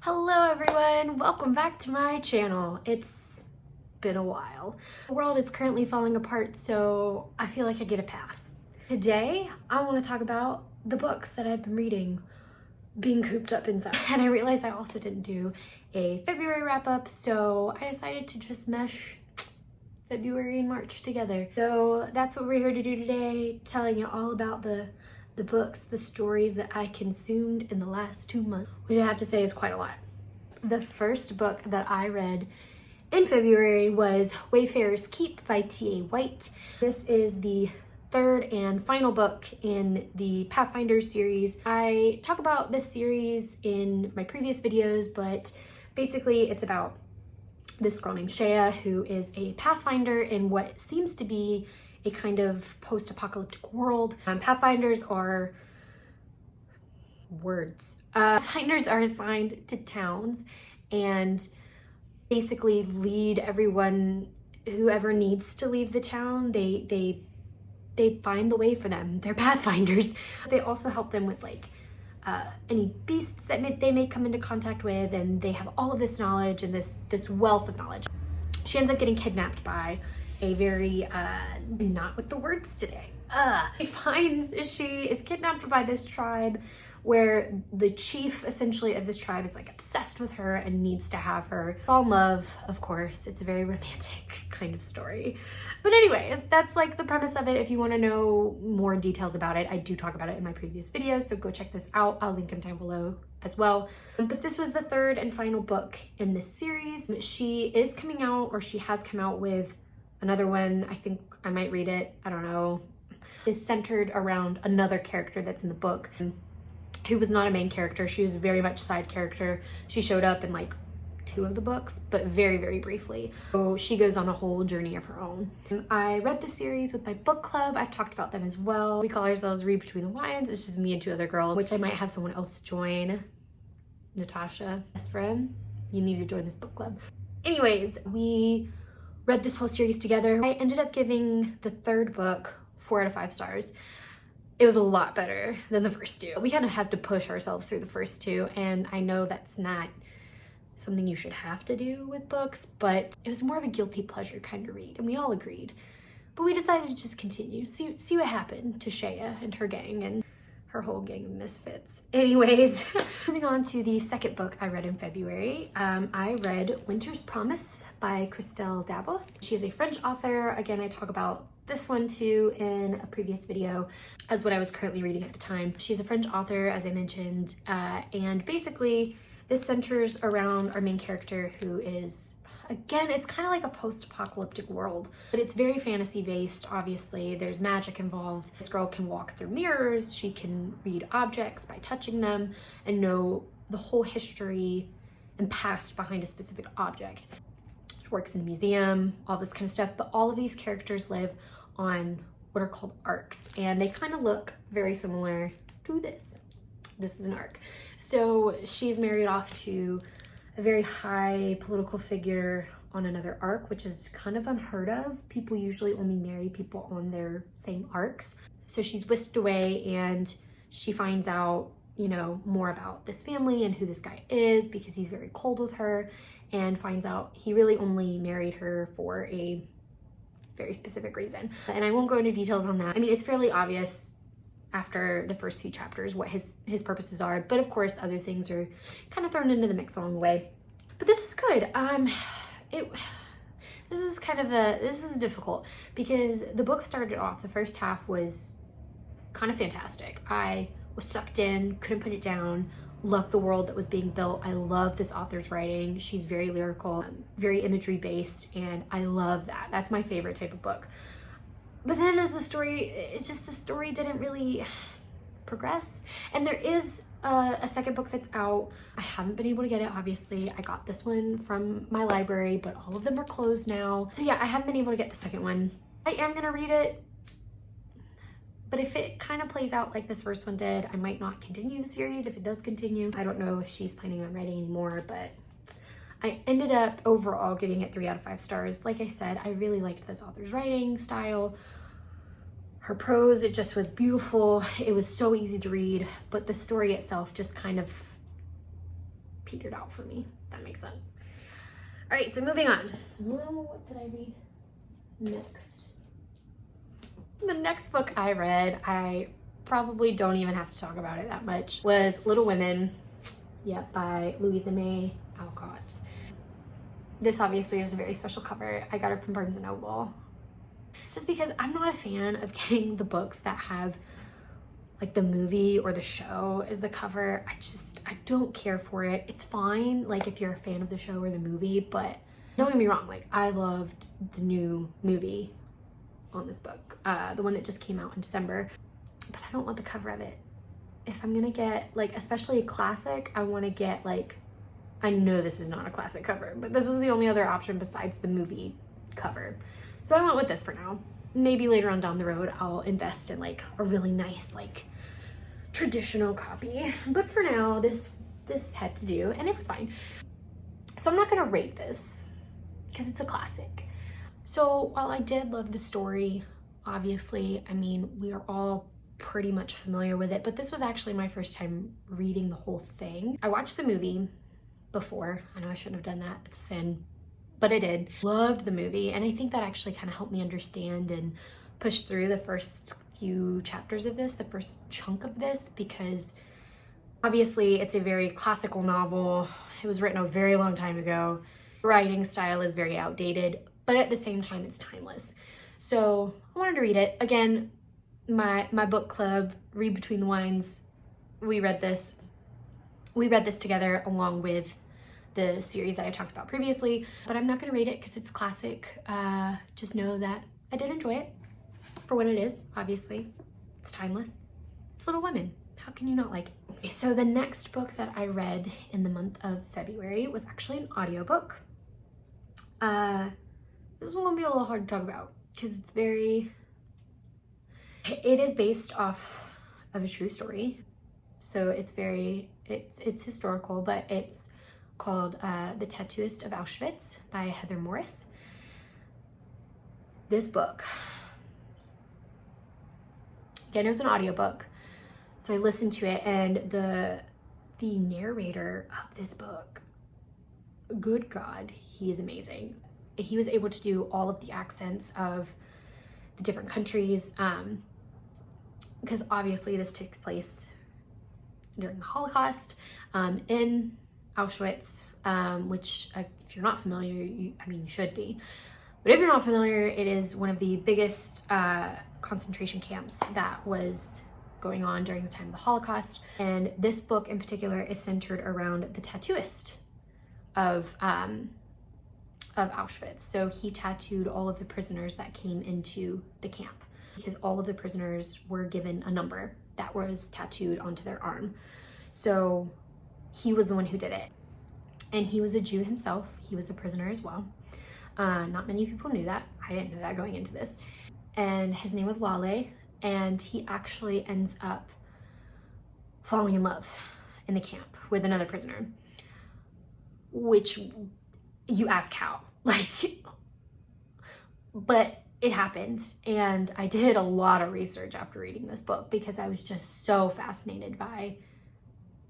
Hello everyone, welcome back to my channel. It's been a while. The world is currently falling apart, so I feel like I get a pass. Today, I want to talk about the books that I've been reading, being cooped up inside. And I realized I also didn't do a February wrap-up, so I decided to just mesh February and March together. So that's what we're here to do today, telling you all about the books, the stories that I consumed in the last 2 months, which I have to say is quite a lot. The first book that I read in February was Wayfarers Keep by T.A. White. This is the third and final book in the Pathfinder series. I talk about this series in my previous videos, but basically it's about this girl named Shea who is a Pathfinder in what seems to be a kind of post-apocalyptic world. Pathfinders are words. Pathfinders are assigned to towns and basically lead everyone, whoever needs to leave the town, they find the way for them. They're Pathfinders. They also help them with like any beasts that they may come into contact with, and they have all of this knowledge and this wealth of knowledge. She ends up getting kidnapped by a very, not with the words today. She is kidnapped by this tribe where the chief essentially of this tribe is like obsessed with her and needs to have her fall in love. Of course, it's a very romantic kind of story. But anyways, that's like the premise of it. If you want to know more details about it, I do talk about it in my previous videos, so go check those out. I'll link them down below as well. But this was the third and final book in this series. She is coming out, or she has come out with another one. I think I might read it, I don't know. Is centered around another character that's in the book who was not a main character. She was very much side character. She showed up in like 2 of the books, but very, very briefly. So she goes on a whole journey of her own. I read the series with my book club. I've talked about them as well. We call ourselves Read Between the Lines. It's just me and 2 other girls, which I might have someone else join. Natasha, best friend, you need to join this book club. Anyways, we read this whole series together. I ended up giving the third book 4 out of 5 stars. It was a lot better than the first 2. We kind of have to push ourselves through the first 2, and I know that's not something you should have to do with books, but it was more of a guilty pleasure kind of read, and we all agreed. But we decided to just continue, see what happened to Shea and her gang and her whole gang of misfits. Anyways, moving on to the second book I read in February. I read Winter's Promise by Christelle Dabos. She is a French author. Again, I talk about this one too in a previous video as what I was currently reading at the time. She's a French author, as I mentioned, and basically this centers around our main character who is, again, it's kind of like a post-apocalyptic world, but it's very fantasy based. Obviously, there's magic involved. This girl can walk through mirrors. She can read objects by touching them and know the whole history and past behind a specific object. She works in a museum, all this kind of stuff, but all of these characters live on what are called arcs, and they kind of look very similar to this. This is an arc. So she's married off to a very high political figure on another arc, which is kind of unheard of. People usually only marry people on their same arcs. So she's whisked away, and she finds out, you know, more about this family and who this guy is because he's very cold with her, and finds out he really only married her for a very specific reason. And I won't go into details on that. I mean, it's fairly obvious after the first few chapters what his purposes are, but of course other things are kind of thrown into the mix along the way. But this was good. This is difficult because the book started off, the first half was kind of fantastic. I was sucked in, couldn't put it down, loved the world that was being built. I love this author's writing. She's very lyrical, very imagery based, and I love that. That's my favorite type of book. But then as the story didn't really progress. And there is a second book that's out. I haven't been able to get it, obviously. I got this one from my library, but all of them are closed now. So yeah, I haven't been able to get the second one. I am gonna read it, but if it kind of plays out like this first one did, I might not continue the series if it does continue. I don't know if she's planning on writing anymore, but I ended up overall giving it 3 out of 5 stars. Like I said, I really liked this author's writing style. Her prose, it just was beautiful. It was so easy to read, but the story itself just kind of petered out for me. That makes sense. All right, so moving on. What did I read next? The next book I read, I probably don't even have to talk about it that much, was Little Women, by Louisa May Alcott. This obviously is a very special cover. I got it from Barnes & Noble. Just because I'm not a fan of getting the books that have like the movie or the show as the cover. I don't care for it. It's fine, like if you're a fan of the show or the movie, but don't get me wrong, like I loved the new movie on this book, the one that just came out in December, but I don't want the cover of it. If I'm gonna get like, especially a classic, I want to get like, I know this is not a classic cover, but this was the only other option besides the movie cover. So I went with this for now. Maybe later on down the road, I'll invest in like a really nice, like traditional copy. But for now, this had to do, and it was fine. So I'm not gonna rate this because it's a classic. So while I did love the story, obviously, I mean, we are all pretty much familiar with it, but this was actually my first time reading the whole thing. I watched the movie before. I know I shouldn't have done that. It's a sin. But I did. Loved the movie, and I think that actually kind of helped me understand and push through the first few chapters of this, the first chunk of this, because obviously it's a very classical novel. It was written a very long time ago. Writing style is very outdated, but at the same time it's timeless. So I wanted to read it. Again, my book club, Read Between the Wines, we read this together along with the series that I talked about previously, but I'm not gonna rate it because it's classic. Just know that I did enjoy it for what it is. Obviously, it's timeless. It's Little Women. How can you not like it? Okay, so the next book that I read in the month of February was actually an audiobook. This is gonna be a little hard to talk about because it is based off of a true story. So it's historical, but it's called The Tattooist of Auschwitz by Heather Morris. This book, again, it was an audiobook, so I listened to it, and the narrator of this book, good God, he is amazing. He was able to do all of the accents of the different countries, because obviously this takes place during the Holocaust, in Auschwitz, which if you're not familiar, you should be. But if you're not familiar, it is one of the biggest concentration camps that was going on during the time of the Holocaust. And this book in particular is centered around the tattooist of Auschwitz. So he tattooed all of the prisoners that came into the camp, because all of the prisoners were given a number that was tattooed onto their arm. So he was the one who did it. And he was a Jew himself. He was a prisoner as well. Not many people knew that. I didn't know that going into this. And his name was Leslye, and he actually ends up falling in love in the camp with another prisoner. Which, you ask how? But it happened, and I did a lot of research after reading this book because I was just so fascinated by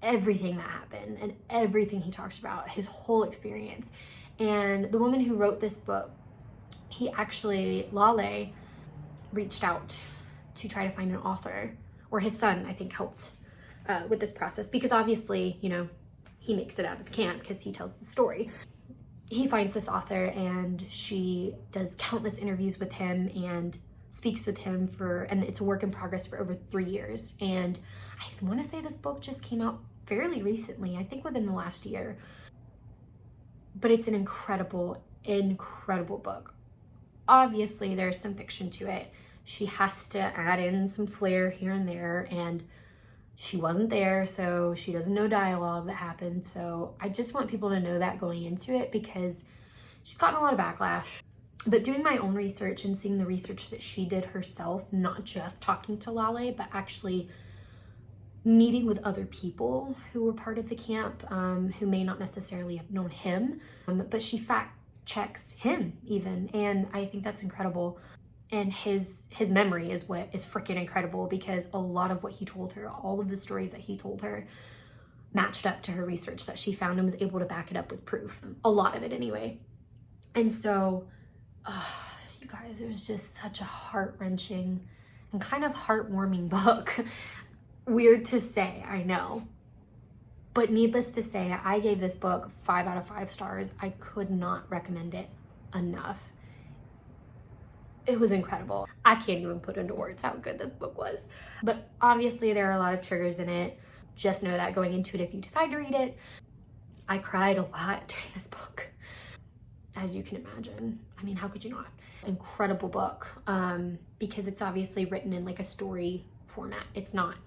everything that happened and everything he talks about, his whole experience. And the woman who wrote this book, Leslye, reached out to try to find an author, or his son, I think, helped with this process, because obviously, he makes it out of the camp because he tells the story. He finds this author, and she does countless interviews with him and speaks with him and it's a work in progress for over 3 years. And I want to say this book just came out fairly recently, I think within the last year. But it's an incredible, incredible book. Obviously, there's some fiction to it. She has to add in some flair here and there, and she wasn't there, so she doesn't know dialogue that happened. So I just want people to know that going into it, because she's gotten a lot of backlash. But doing my own research and seeing the research that she did herself, not just talking to Leslye, but actually meeting with other people who were part of the camp, who may not necessarily have known him, but she fact checks him even, and I think that's incredible. And his memory is what is freaking incredible, because a lot of what he told her, all of the stories that he told her, matched up to her research that she found and was able to back it up with proof. A lot of it anyway. And so, you guys, it was just such a heart-wrenching and kind of heartwarming book. Weird to say, I know. But needless to say, I gave this book 5 out of 5 stars. I could not recommend it enough. It was incredible. I can't even put into words how good this book was. But obviously there are a lot of triggers in it. Just know that going into it if you decide to read it. I cried a lot during this book, as you can imagine. I mean, how could you not? Incredible book, because it's obviously written in like a story format. It's not.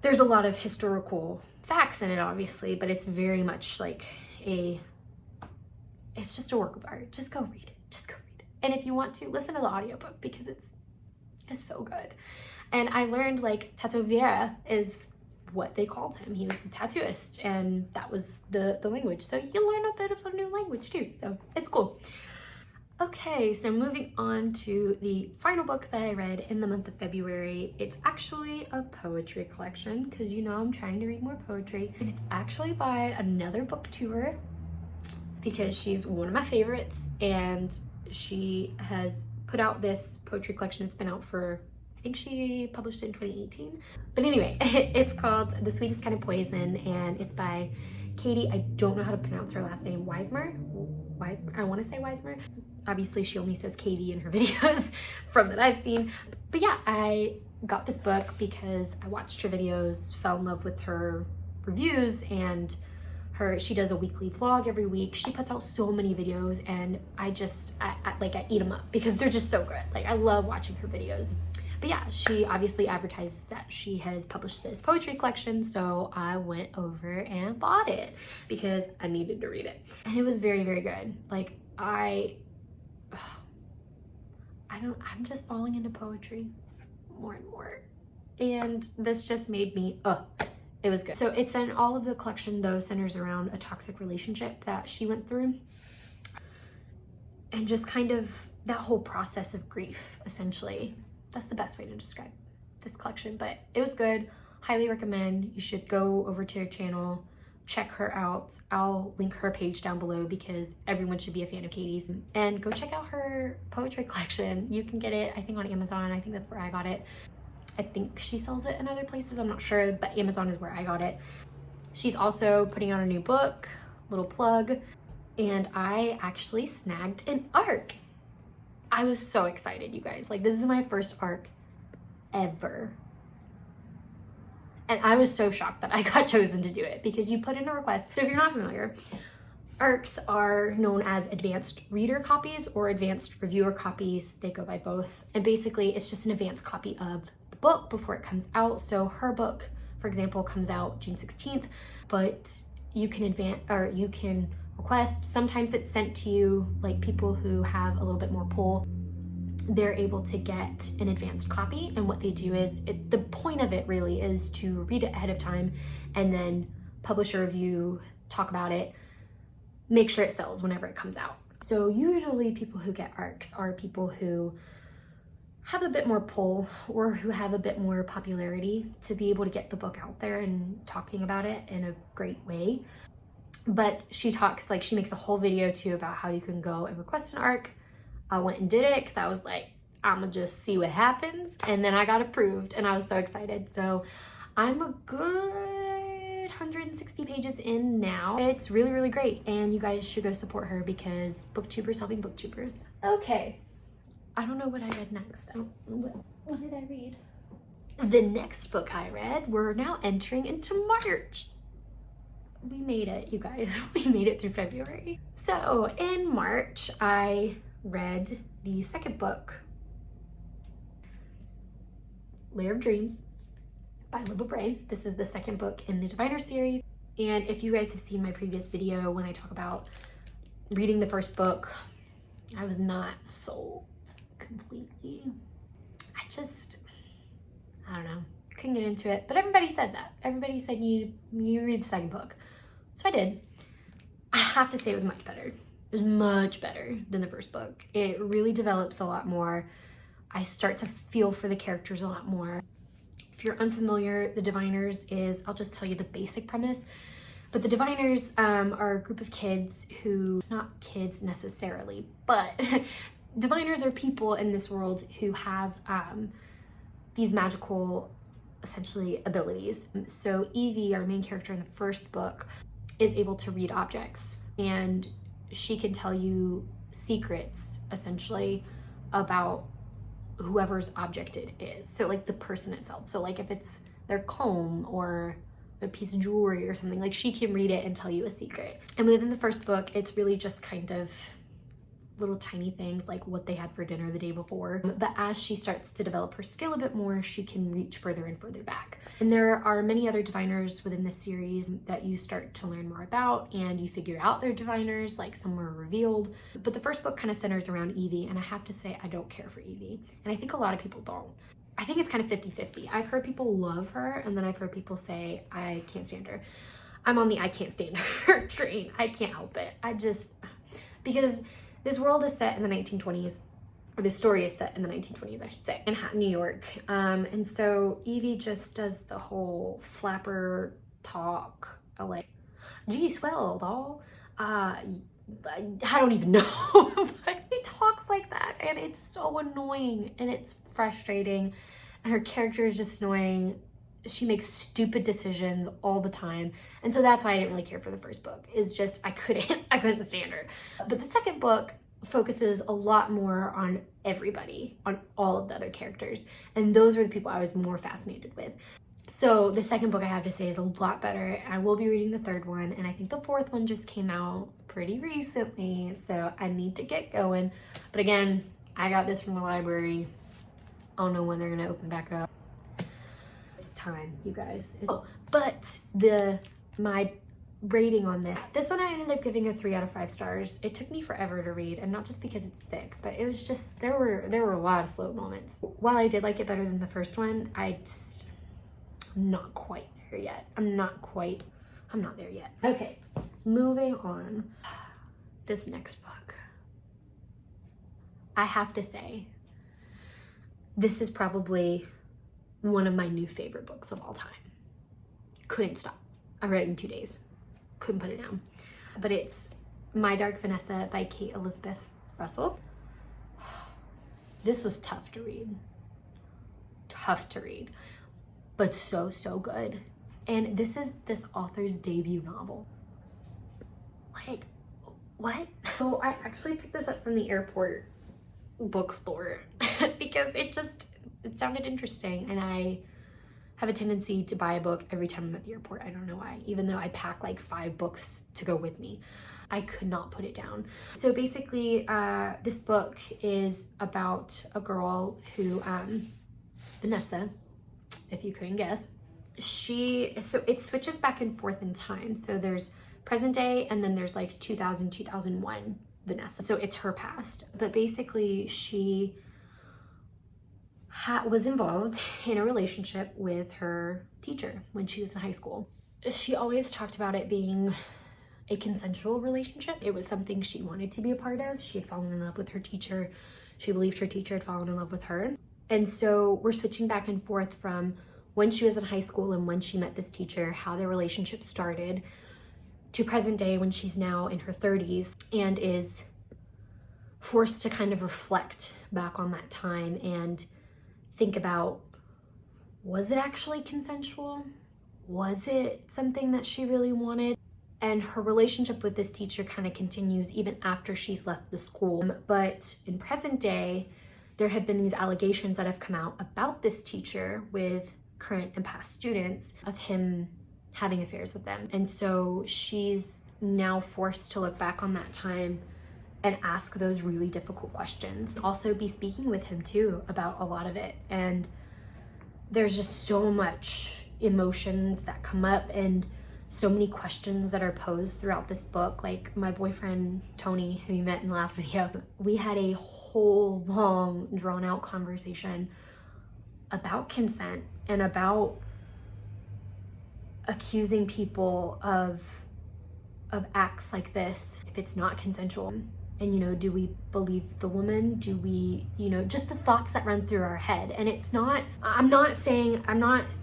There's a lot of historical facts in it, obviously, but it's very much like it's just a work of art. Just go read it. Just go read it. And if you want to, listen to the audiobook because it's so good. And I learned like Tattooist is what they called him. He was the tattooist, and that was the language. So you learn a bit of a new language too. So it's cool. Okay, so moving on to the final book that I read in the month of February. It's actually a poetry collection because you know I'm trying to read more poetry. And it's actually by another booktuber because she's one of my favorites, and she has put out this poetry collection. It's been out for, I think she published it in 2018. But anyway, it's called The Sweetest Kind of Poison, and it's by Katie. I don't know how to pronounce her last name. Wismer? I want to say Wismer. Obviously, she only says Katie in her videos from that I've seen. But yeah, I got this book because I watched her videos, fell in love with her reviews, and she does a weekly vlog every week. She puts out so many videos, and I eat them up because they're just so good. Like, I love watching her videos. But yeah, she obviously advertises that she has published this poetry collection, so I went over and bought it because I needed to read it. And it was very, very good. Like, I'm just falling into poetry more and more. And this just made me, it was good. So it's in all of the collection though centers around a toxic relationship that she went through. And just kind of that whole process of grief, essentially. That's the best way to describe this collection, but it was good. Highly recommend. You should go over to her channel, check her out. I'll link her page down below because everyone should be a fan of Katie's. And go check out her poetry collection. You can get it, I think, on Amazon. I think that's where I got it. I think she sells it in other places, I'm not sure, but Amazon is where I got it. She's also putting out a new book, little plug, and I actually snagged an ARC. I was so excited, you guys. Like, this is my first ARC ever. And I was so shocked that I got chosen to do it because you put in a request. So if you're not familiar, ARCs are known as advanced reader copies or advanced reviewer copies. They go by both. And basically it's just an advanced copy of the book before it comes out. So her book, for example, comes out June 16th, but you can request. Sometimes it's sent to you, like people who have a little bit more pull, they're able to get an advanced copy. And what they do is, the point of it really is to read it ahead of time and then publish a review, talk about it, make sure it sells whenever it comes out. So usually people who get ARCs are people who have a bit more pull or who have a bit more popularity to be able to get the book out there and talking about it in a great way. But she talks, like, she makes a whole video too about how you can go and request an ARC. I went and did it because I was like, I'm gonna just see what happens. And then I got approved and I was so excited. So I'm a good 160 pages in now. It's really, really great. And you guys should go support her because booktubers helping booktubers. Okay, I don't know what I read next. What did I read? The next book I read, we're now entering into March. We made it, you guys. We made it through February. So in March, I read the second book, Lair of Dreams by Libba Bray. This is the second book in the Diviner series. And if you guys have seen my previous video when I talk about reading the first book, I was not sold completely. I don't know, couldn't get into it, but everybody said that. Everybody said you read the second book. So I did. I have to say it was much better. It was much better than the first book. It really develops a lot more. I start to feel for the characters a lot more. If If you're unfamiliar, the Diviners is, I'll just tell you the basic premise, but the Diviners are a group of kids who, not kids necessarily, but Diviners are people in this world who have these magical, essentially, abilities. So Evie, our main character in the first book, is able to read objects, and she can tell you secrets, essentially, about whoever's object it is. So like the person itself. So like if it's their comb or a piece of jewelry or something, like she can read it and tell you a secret. And within the first book, it's really just kind of little tiny things like what they had for dinner the day before. But as she starts to develop her skill a bit more, she can reach further and further back. And there are many other Diviners within this series that you start to learn more about, and you figure out they're Diviners, like some were revealed. But the first book kind of centers around Evie, and I have to say I don't care for Evie. And I think a lot of people don't. I think it's kind of 50-50. I've heard people love her, and then I've heard people say, I can't stand her. I'm on the I can't stand her train. I can't help it. Because this world is set in the 1920s, or the story is set in the 1920s, I should say, in Manhattan, New York. And so Evie just does the whole flapper talk, like, gee, swell, doll. I don't even know, but she talks like that, and it's so annoying, and it's frustrating, and her character is just annoying. She makes stupid decisions all the time. And so that's why I didn't really care for the first book, is just I couldn't stand her. But the second book focuses a lot more on everybody, on all of the other characters. And those were the people I was more fascinated with. So the second book, I have to say, is a lot better. I will be reading the third one, and I think the fourth one just came out pretty recently, so I need to get going. But again, I got this from the library. I don't know when they're gonna open back up. It's time, you guys. But my rating on this one, I ended up giving a 3 out of 5 stars. It took me forever to read, and not just because it's thick, but it was just, there were a lot of slow moments. While I did like it better than the first one, I'm not quite there yet. I'm not there yet. Okay, moving on. This next book, I have to say, this is probably one of my new favorite books of all time. Couldn't stop. I read it in 2 days. Couldn't put it down. But it's My Dark Vanessa by Kate Elizabeth Russell. This was tough to read. But so good. And this is this author's debut novel. Like, what? So I actually picked this up from the airport bookstore because it sounded interesting, and I have a tendency to buy a book every time I'm at the airport. I don't know why, even though I pack like 5 books to go with me. I could not put it down. So basically, this book is about a girl who, Vanessa, if you couldn't guess, so it switches back and forth in time. So there's present day, and then there's like 2000, 2001 Vanessa. So it's her past. But basically, she was involved in a relationship with her teacher when she was in high school. She always talked about it being a consensual relationship. It was something she wanted to be a part of. She had fallen in love with her teacher. She believed her teacher had fallen in love with her. And so we're switching back and forth from when she was in high school and when she met this teacher, how their relationship started, to present day when she's now in her 30s and is forced to kind of reflect back on that time and think about, was it actually consensual? Was it something that she really wanted? And her relationship with this teacher kind of continues even after she's left the school. But in present day, there have been these allegations that have come out about this teacher with current and past students of him having affairs with them. And so she's now forced to look back on that time and ask those really difficult questions. Also be speaking with him too about a lot of it. And there's just so much emotions that come up and so many questions that are posed throughout this book. Like my boyfriend, Tony, who you met in the last video, we had a whole long drawn out conversation about consent and about accusing people of acts like this if it's not consensual. And, you know, do we believe the woman? Do we, you know, just the thoughts that run through our head. And it's not, I'm not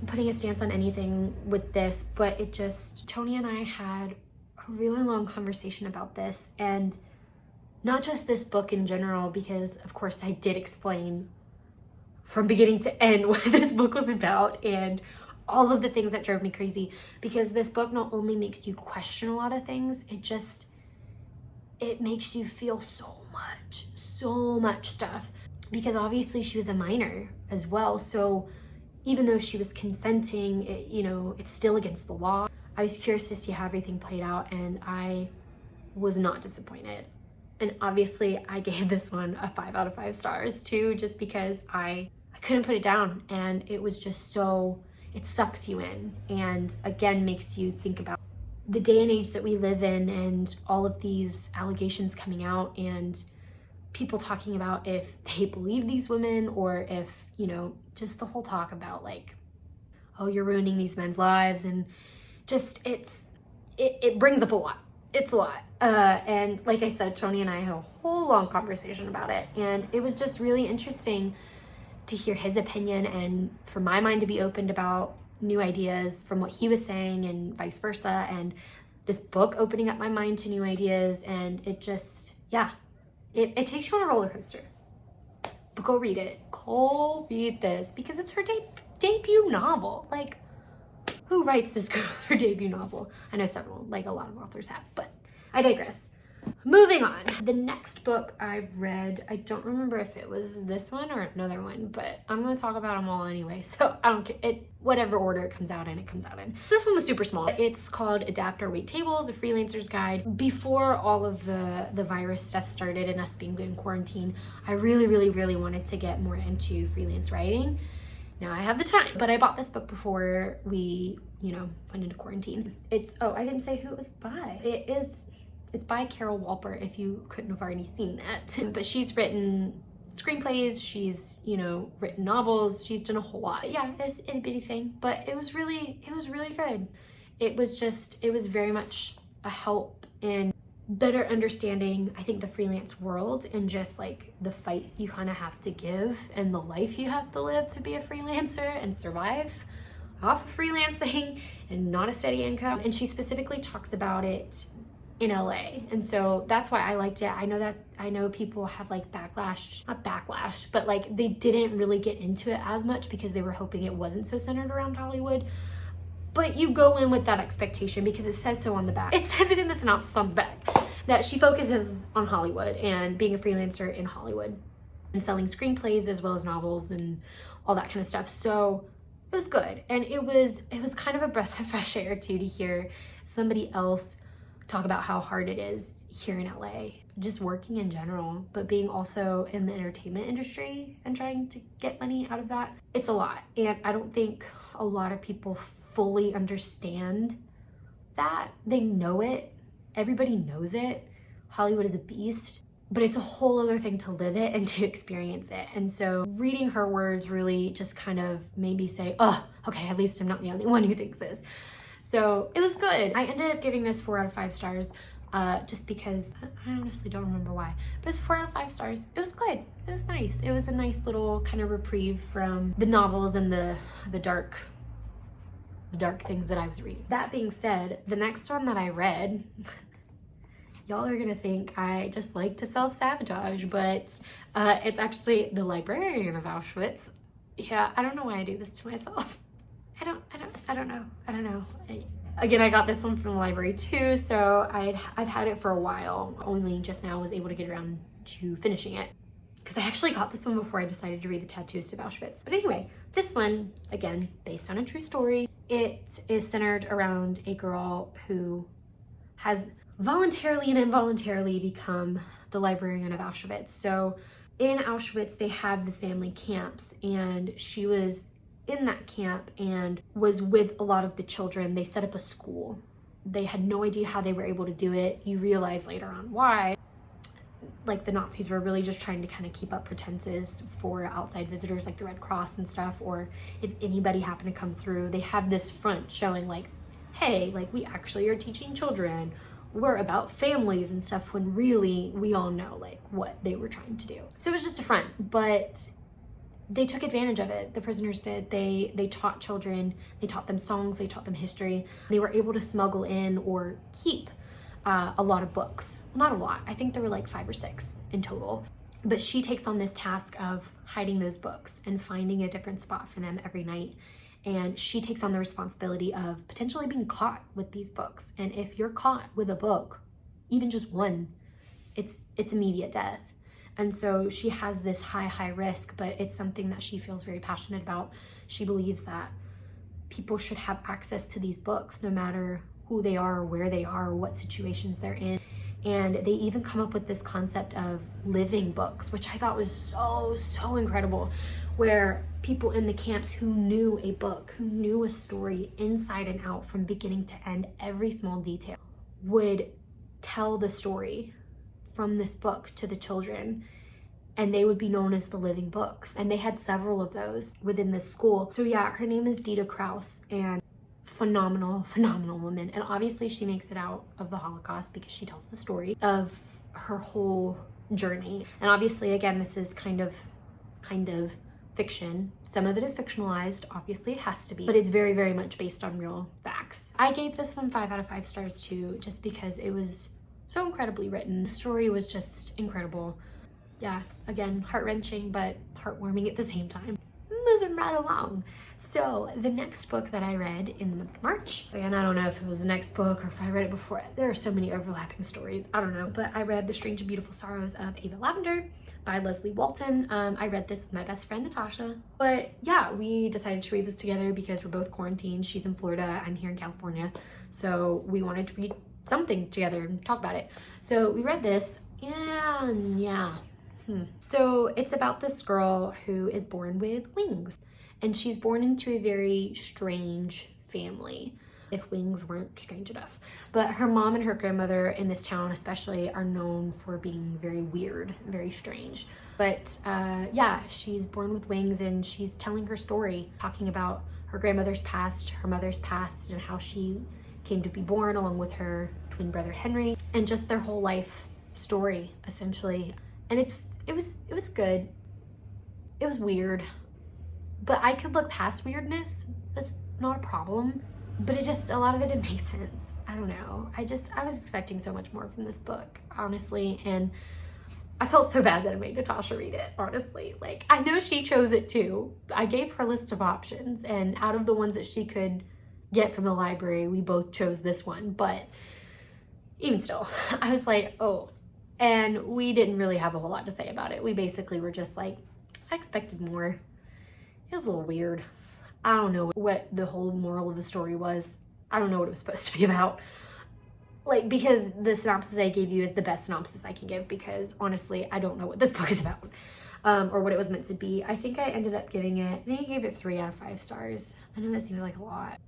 putting a stance on anything with this, but it just, Tony and I had a really long conversation about this, and not just this book in general, because of course I did explain from beginning to end what this book was about and all of the things that drove me crazy, because this book not only makes you question a lot of things, it makes you feel so much stuff, because obviously she was a minor as well. So even though she was consenting, you know, it's still against the law. I was curious to see how everything played out, and I was not disappointed. And obviously I gave this one a 5 out of 5 stars too, just because I couldn't put it down. And it was just so, it sucks you in, and again makes you think about the day and age that we live in, and all of these allegations coming out, and people talking about if they believe these women, or if, you know, just the whole talk about like, oh, you're ruining these men's lives, and just it brings up a lot. It's a lot. And like I said, Tony and I had a whole long conversation about it, and it was just really interesting to hear his opinion, and for my mind to be opened about new ideas from what he was saying, and vice versa, and this book opening up my mind to new ideas. And it just, yeah, it takes you on a roller coaster. But go read it. Go read this, because it's her debut novel. Like, who writes this girl her debut novel? I know several, like a lot of authors have, but I digress. Moving on. The next book I read, I don't remember if it was this one or another one, but I'm going to talk about them all anyway, so I don't care. Whatever order it comes out in, it comes out in. This one was super small. It's called Adapt or Wait Tables, A Freelancer's Guide. Before all of the virus stuff started and us being in quarantine, I really wanted to get more into freelance writing. Now I have the time, but I bought this book before we, you know, went into quarantine. Oh, I didn't say who it was by. It's by Carol Wolper, if you couldn't have already seen that. But she's written screenplays, she's, you know, written novels, she's done a whole lot. Yeah, it's a itty bitty thing, but it was really good. It was very much a help in better understanding, I think, the freelance world, and just like the fight you kind of have to give and the life you have to live to be a freelancer and survive off of freelancing and not a steady income. And she specifically talks about it in LA, and so that's why I liked it. I know people have like not backlash, but like they didn't really get into it as much because they were hoping it wasn't so centered around Hollywood. But you go in with that expectation because it says so on the back. It says it in the synopsis on the back that she focuses on Hollywood and being a freelancer in Hollywood and selling screenplays as well as novels and all that kind of stuff. So it was good, and it was kind of a breath of fresh air too, to hear somebody else talk about how hard it is here in LA, just working in general, but being also in the entertainment industry and trying to get money out of that. It's a lot, and I don't think a lot of people fully understand that. They know it, everybody knows it. Hollywood is a beast, but it's a whole other thing to live it and to experience it. And so reading her words really just kind of made me say, oh, okay, at least I'm not the only one who thinks this. So it was good. I ended up giving this 4 out of 5 stars, just because I honestly don't remember why, but it's 4 out of 5 stars. It was good. It was nice. It was a nice little kind of reprieve from the novels and the dark things that I was reading. That being said, the next one that I read, y'all are gonna think I just like to self-sabotage, but it's actually The Librarian of Auschwitz. Yeah, I don't know why I do this to myself. I don't know. Again, I got this one from the library too, so I've had it for a while. Only just now was able to get around to finishing it, because I actually got this one before I decided to read The Tattooist of Auschwitz. But anyway, this one, again, based on a true story. It is centered around a girl who has voluntarily and involuntarily become the librarian of Auschwitz. So in Auschwitz, they have the family camps, and she was in that camp and was with a lot of the children. They set up a school. They had no idea how they were able to do it. You realize later on why. Like, the Nazis were really just trying to kind of keep up pretenses for outside visitors like the Red Cross and stuff, or if anybody happened to come through, they have this front showing like, hey, like, we actually are teaching children, were about families and stuff, when really we all know like what they were trying to do. So it was just a front, but they took advantage of it. The prisoners did. They taught children, they taught them songs, they taught them history. They were able to smuggle in or keep a lot of books. Not a lot, I think there were like 5 or 6 in total. But she takes on this task of hiding those books and finding a different spot for them every night. And she takes on the responsibility of potentially being caught with these books. And if you're caught with a book, even just one, it's immediate death. And so she has this high risk, but it's something that she feels very passionate about. She believes that people should have access to these books, no matter who they are, or where they are, or what situations they're in. And they even come up with this concept of living books, which I thought was so incredible, where people in the camps who knew a book, who knew a story inside and out from beginning to end, every small detail, would tell the story from this book to the children, and they would be known as the living books. And they had several of those within this school. So yeah, her name is Dita Kraus, and phenomenal woman. And obviously she makes it out of the Holocaust because she tells the story of her whole journey. And obviously, again, this is kind of fiction. Some of it is fictionalized, obviously it has to be, but it's very much based on real facts. I gave this one 5 out of 5 stars too, just because it was so incredibly written. The story was just incredible. Yeah, again, heart-wrenching, but heartwarming at the same time. Moving right along. So the next book that I read in the month of March, and I don't know if it was the next book or if I read it before. There are so many overlapping stories, I don't know, but I read The Strange and Beautiful Sorrows of Ava Lavender by Leslye Walton. I read this with my best friend Natasha, but yeah, we decided to read this together because we're both quarantined. She's in Florida, I'm here in California, so we wanted to read something together and talk about it. So we read this, and yeah. So it's about this girl who is born with wings, and she's born into a very strange family, if wings weren't strange enough. But her mom and her grandmother in this town especially are known for being very weird, very strange. But yeah, she's born with wings, and she's telling her story, talking about her grandmother's past, her mother's past, and how she came to be born along with her twin brother Henry, and just their whole life story essentially. And it was good. It was weird, but I could look past weirdness. That's not a problem, but it just, a lot of it didn't make sense. I don't know. I was expecting so much more from this book, honestly, and I felt so bad that I made Natasha read it, honestly. Like, I know she chose it too. I gave her a list of options, and out of the ones that she could get from the library, we both chose this one, but even still, I was like, oh. And we didn't really have a whole lot to say about it. We basically were just like, I expected more. It was a little weird. I don't know what the whole moral of the story was. I don't know what it was supposed to be about. Like, because the synopsis I gave you is the best synopsis I can give, because honestly, I don't know what this book is about, or what it was meant to be. I think I ended up giving it, I think I gave it 3 out of 5 stars. I know that seems like a lot.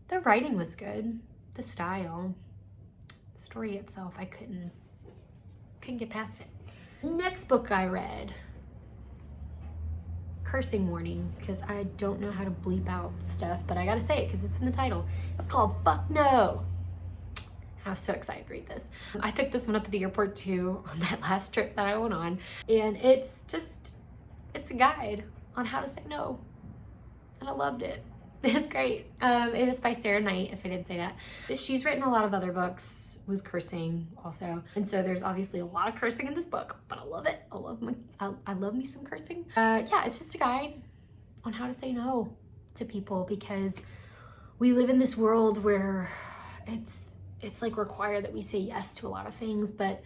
The writing was good. The style. The story itself, I couldn't get past it. Next book I read, cursing warning, because I don't know how to bleep out stuff, but I gotta say it because it's in the title. It's called Fuck No. I was so excited to read this. I picked this one up at the airport too on that last trip that I went on, and it's a guide on how to say no, and I loved it. It's great. And it's by Sarah Knight, if I didn't say that. She's written a lot of other books with cursing also. And so there's obviously a lot of cursing in this book, but I love it. I love me some cursing. Yeah, it's just a guide on how to say no to people, because we live in this world where it's like required that we say yes to a lot of things, but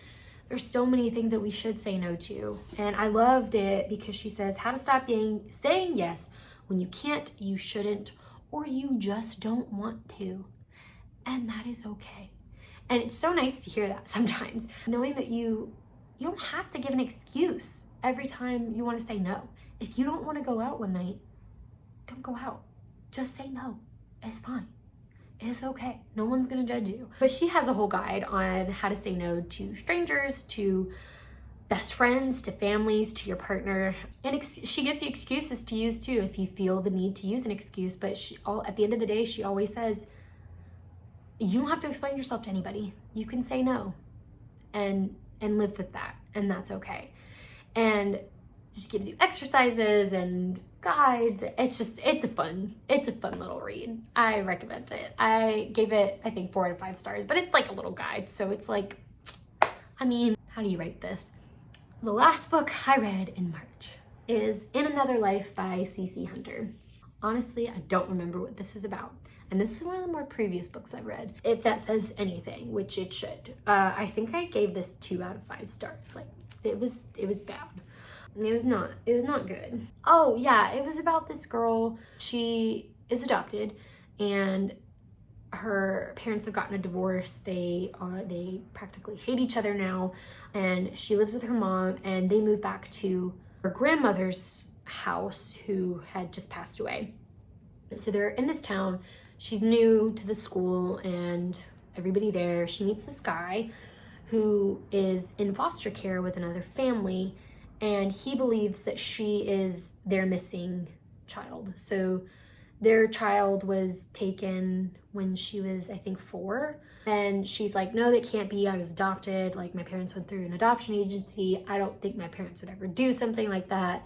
there's so many things that we should say no to. And I loved it because she says how to stop saying yes when you can't, you shouldn't, or you just don't want to. And that is okay. And it's so nice to hear that sometimes, knowing that you don't have to give an excuse every time you want to say no. If you don't want to go out one night, don't go out. Just say no. It's fine. It's okay. No one's gonna judge you. But she has a whole guide on how to say no to strangers, to best friends, to families, to your partner. And she gives you excuses to use too if you feel the need to use an excuse. But at the end of the day, she always says, you don't have to explain yourself to anybody. You can say no and live with that, and that's okay. And just gives you exercises and guides. It's a fun little read. I recommend it. I gave it, I think, 4 out of 5 stars, but it's like a little guide, so it's like, I mean, how do you rate this? The last book I read in March is In Another Life by C.C. Hunter. Honestly, I don't remember what this is about. And this is one of the more previous books I've read, if that says anything, which it should. I think I gave this 2 out of 5 stars. Like, it was bad. It was not good. Oh yeah, it was about this girl. She is adopted and her parents have gotten a divorce. They practically hate each other now, and she lives with her mom, and they move back to her grandmother's house, who had just passed away. So they're in this town. She's new to the school and everybody there. She meets this guy who is in foster care with another family, and he believes that she is their missing child. So their child was taken when she was, I think, 4. And she's like, no, that can't be. I was adopted. Like, my parents went through an adoption agency. I don't think my parents would ever do something like that.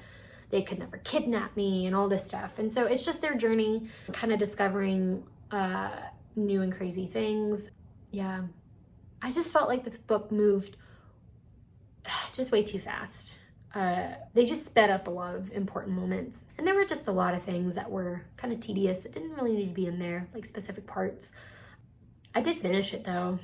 They could never kidnap me and all this stuff. And so it's just their journey, kind of discovering new and crazy things. Yeah. I just felt like this book moved just way too fast. They just sped up a lot of important moments. And there were just a lot of things that were kind of tedious that didn't really need to be in there, like specific parts. I did finish it though,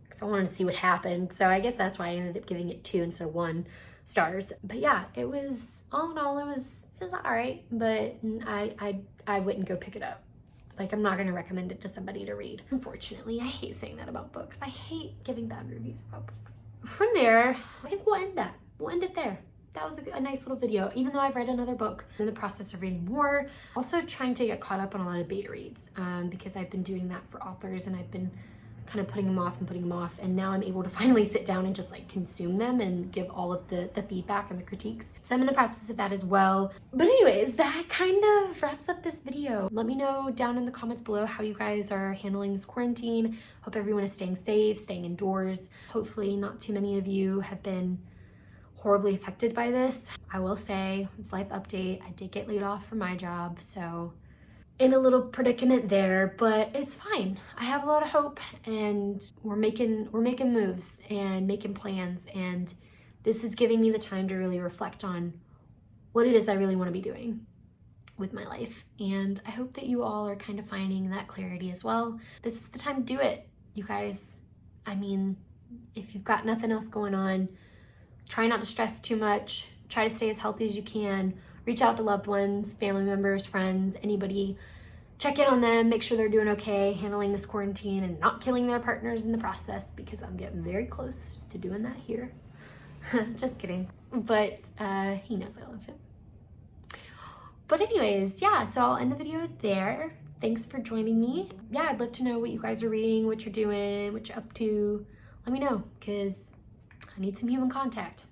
because I wanted to see what happened. So I guess that's why I ended up giving it 2 instead of 1 stars. But yeah, it was, all in all, it was all right, but I wouldn't go pick it up. Like, I'm not going to recommend it to somebody to read. Unfortunately, I hate saying that about books. I hate giving bad reviews about books. From there, I think we'll end that. We'll end it there. That was a nice little video, even though I've read another book. I'm in the process of reading more. Also trying to get caught up on a lot of beta reads, because I've been doing that for authors, and I've been kind of putting them off, and now I'm able to finally sit down and just like consume them and give all of the feedback and the critiques. So I'm in the process of that as well. But anyways, that kind of wraps up this video. Let me know down in the comments below how you guys are handling this quarantine. Hope everyone is staying safe, staying indoors. Hopefully not too many of you have been horribly affected by this. I will say, it's life update, I did get laid off from my job, so in a little predicament there, but it's fine. I have a lot of hope, and we're making moves and making plans, and this is giving me the time to really reflect on what it is I really want to be doing with my life. And I hope that you all are kind of finding that clarity as well. This is the time to do it, you guys. I mean, if you've got nothing else going on, try not to stress too much. Try to stay as healthy as you can. Reach out to loved ones, family members, friends, anybody. Check in on them, make sure they're doing okay, handling this quarantine and not killing their partners in the process, because I'm getting very close to doing that here. Just kidding. But he knows I love him. But anyways, yeah, so I'll end the video there. Thanks for joining me. Yeah, I'd love to know what you guys are reading, what you're doing, what you're up to. Let me know, because I need some human contact.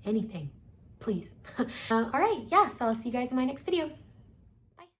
Anything, please. All right, yeah, so I'll see you guys in my next video.